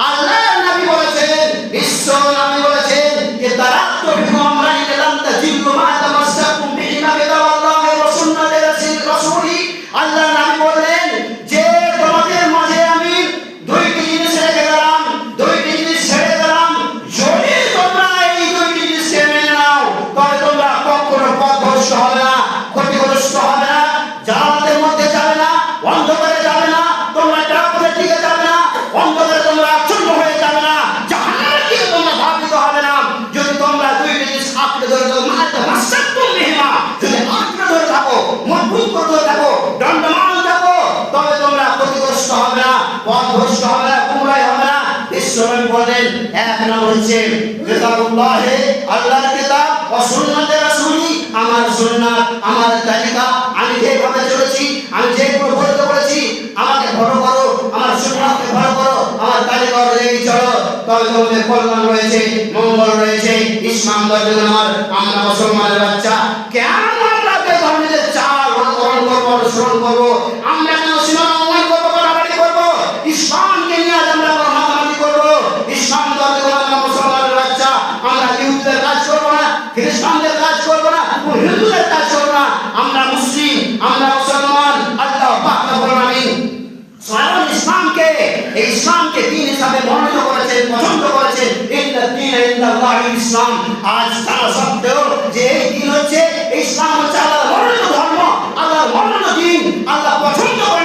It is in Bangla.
আল্লাহর নবী বলেছেন, বিশ্ব নবী বলেছেন যে তারাক্তু বিকুম আমরাইন লাম তাজিল্লু মা তামাসসাকুম বিহিমা কিতাবাল্লাহি ওয়া সুন্নাতি রাসূলি। আল্লাহর নবী বললেন যে তোমাদের মাঝে আমি দুইটি জিনিস রেখে গেলাম, দুইটি জিনিস ছেড়ে গেলাম, যদি তোমরা এই দুইটি জিনিসকে মেনে নাও তবে তোমরা কখনো পথভ্রষ্ট হবে না, ক্ষতিগ্রস্ত হবে না, জাহান্নামের মধ্যে যাবে না, অন্ধকারে যাবে না, তোমরা ডাকাতের দিকে যাবে না, অন্ধকারে তোমরা আচ্ছন্ন হয়ে যাবে না, জাহান্নামের দিকে তোমরা ধাবিত হবে না। যদি তোমরা দুইটি জিনিস আঁকড়ে ধরে থাকো, মাসাক্কুম বিহিমা, যদি আঁকড়ে ধরে থাকো, মজবুত করে ধরে থাকো, দণ্ডমান থাকো, তবে তোমরা ক্ষতিগ্রস্ত হবে না, পথভ্রষ্ট হবে না, গুমরাহ হবে না। বিশ্বনবী বলেন এক নম্বর হচ্ছে কিতাবুল্লাহ, আল্লাহর কিতাব, ওয়া সুন্নাতে রাসূলি, আমার সুন্নাত, আমার তালিকা, আমি যেভাবে চলেছি, আমি যেগুলো বলতে বলেছি, আমাকে ফলো করো, আমার সুন্নাতকে ফলো করো, আমার তালিকা অনুযায়ী চলো, তবে তোমাদের কল্যাণ রয়েছে, মঙ্গল রয়েছে। ইসলাম ধর্মের আমরা মুসলমানের বাচ্চা, কেন আমরা ধর্মের চাল অনুকরণ করবো, অনুসরণ করবো? আমরা কেন সীমা লঙ্ঘন করবো, কাটাকাটি করবো? ইসলামকে নিয়ে আজ আমরা মাতামাতি করবো? ইসলাম ধর্মের আমরা মুসলমানের বাচ্চা, আমরা ইহুদিদের কাজ করবো না, খ্রিস্টানদের কাজ করবো না, হিন্দুদের কাজ করবো না। আমরা মুসলিম, আমরা মুসলমান। আল্লাহ পাক রব্বুল আলামিন স্বয়ং ইসলামকে দ্বীন হিসাবে মনোনীত করেছেন, পছন্দ করেছেন। ইন্নাদ দীন ইনদাল্লাহিল ইসলাম,